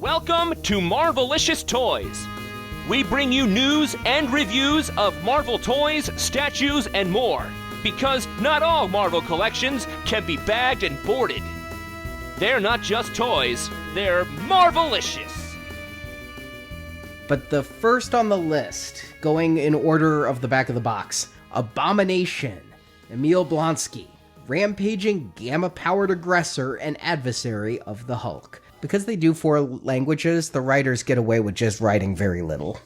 Welcome to Marvelicious Toys. We bring you news and reviews of Marvel toys, statues, and more. Because not all Marvel collections can be bagged and boarded. They're not just toys, they're Marvelicious. But the first on the list, going in order of the back of the box, Abomination, Emil Blonsky, rampaging gamma-powered aggressor and adversary of the Hulk. Because they do 4 languages, the writers get away with just writing very little.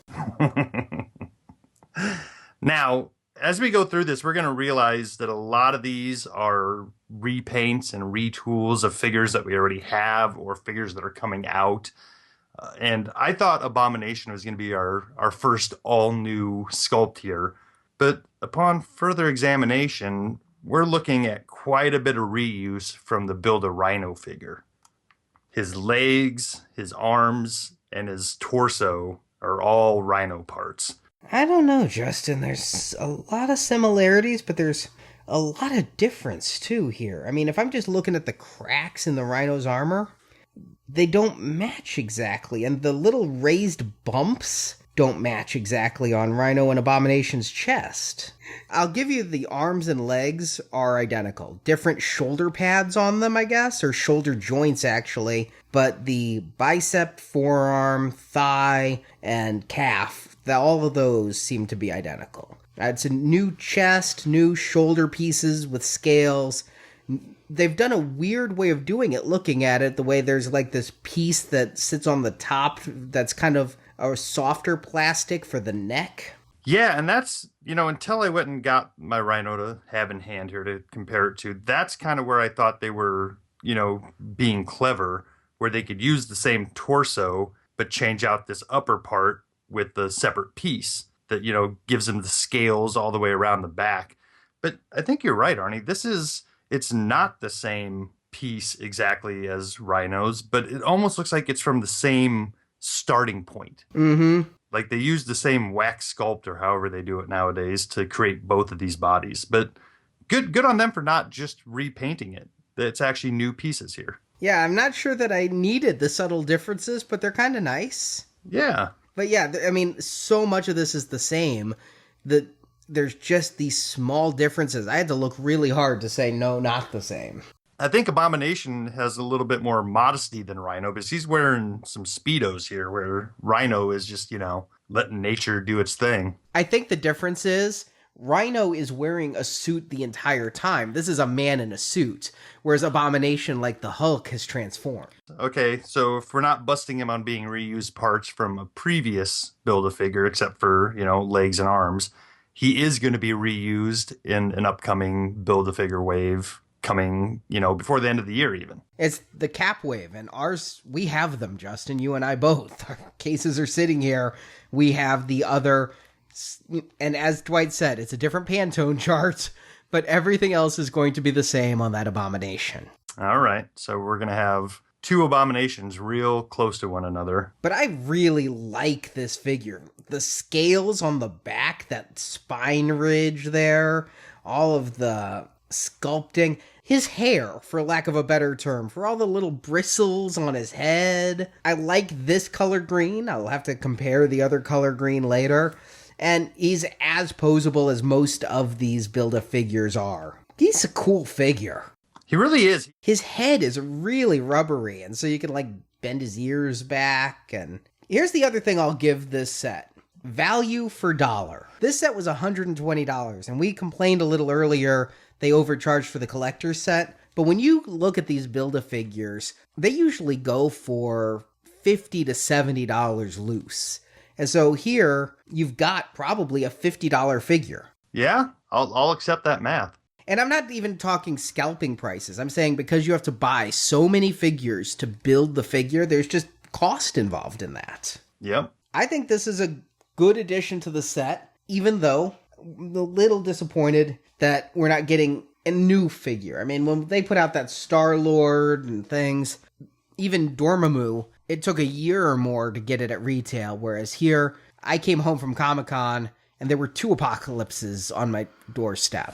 Now, as we go through this, we're going to realize that a lot of these are repaints and retools of figures that we already have or figures that are coming out. And I thought Abomination was going to be our first all-new sculpt here. But upon further examination, we're looking at quite a bit of reuse from the Build-A-Rhino figure. His legs, his arms, and his torso are all rhino parts. I don't know, Justin. There's a lot of similarities, but there's a lot of difference, too, here. I mean, if I'm just looking at the cracks in the rhino's armor, they don't match exactly. And the little raised bumps don't match exactly on Rhino and Abomination's chest. I'll give you the arms and legs are identical. Different shoulder pads on them, I guess, or shoulder joints, actually. But the bicep, forearm, thigh, and calf, all of those seem to be identical. It's a new chest, new shoulder pieces with scales. They've done a weird way of doing it, looking at it, the way there's like this piece that sits on the top that's kind of a softer plastic for the neck. Yeah, and that's, until I went and got my Rhino to have in hand here to compare it to, that's kind of where I thought they were, being clever, where they could use the same torso, but change out this upper part with the separate piece that, gives them the scales all the way around the back. But I think you're right, Arnie. It's not the same piece exactly as Rhino's, but it almost looks like it's from the same starting point. Mm-hmm. Like they use the same wax sculpt or however they do it nowadays to create both of these bodies. But good on them for not just repainting it. It's actually new pieces here. Yeah, I'm not sure that I needed the subtle differences, but they're kind of nice. Yeah. But yeah, I mean, so much of this is the same that there's just these small differences. I had to look really hard to say, no, not the same. I think Abomination has a little bit more modesty than Rhino, because he's wearing some Speedos here, where Rhino is just, letting nature do its thing. I think the difference is Rhino is wearing a suit the entire time. This is a man in a suit, whereas Abomination, like the Hulk, has transformed. Okay, so if we're not busting him on being reused parts from a previous Build-A-Figure, except for, legs and arms, he is going to be reused in an upcoming Build-A-Figure wave coming, before the end of the year even. It's the Cap wave, and ours, we have them, Justin, you and I both. Our cases are sitting here. We have the other, and as Dwight said, it's a different Pantone chart, but everything else is going to be the same on that Abomination. All right, so we're going to have 2 Abominations real close to one another. But I really like this figure. The scales on the back, that spine ridge there, all of the sculpting, his hair, for lack of a better term, for all the little bristles on his head. I like this color green. I'll have to compare the other color green later. And he's as posable as most of these Build-A-Figures are. He's a cool figure. He really is. His head is really rubbery, and so you can bend his ears back. And here's the other thing I'll give this set. Value for dollar. This set was $120, and we complained a little earlier they overcharged for the collector's set. But when you look at these Build-A-Figures, they usually go for $50 to $70 loose. And so here, you've got probably a $50 figure. Yeah, I'll accept that math. And I'm not even talking scalping prices. I'm saying because you have to buy so many figures to build the figure, there's just cost involved in that. Yep. I think this is a good addition to the set, even though I'm a little disappointed that we're not getting a new figure. I mean, when they put out that Star-Lord and things, even Dormammu, it took a year or more to get it at retail, whereas here, I came home from Comic-Con, and there were 2 Apocalypses on my doorstep.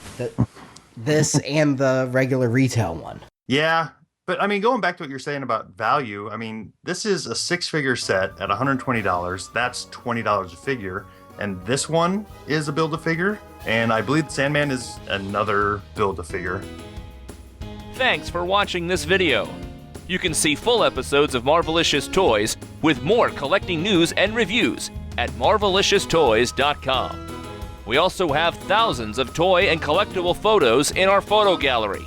This and the regular retail one. Yeah, But I mean, going back to what you're saying about value, I mean, this is a 6-figure set at $120. That's $20 a figure. And this one is a Build-A-Figure. And I believe Sandman is another Build-A-Figure. Thanks for watching this video. You can see full episodes of Marvelicious Toys with more collecting news and reviews at marvelicioustoys.com. We also have thousands of toy and collectible photos in our photo gallery.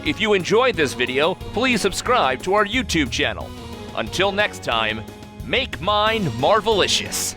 If you enjoyed this video, please subscribe to our YouTube channel. Until next time, make mine Marvelicious.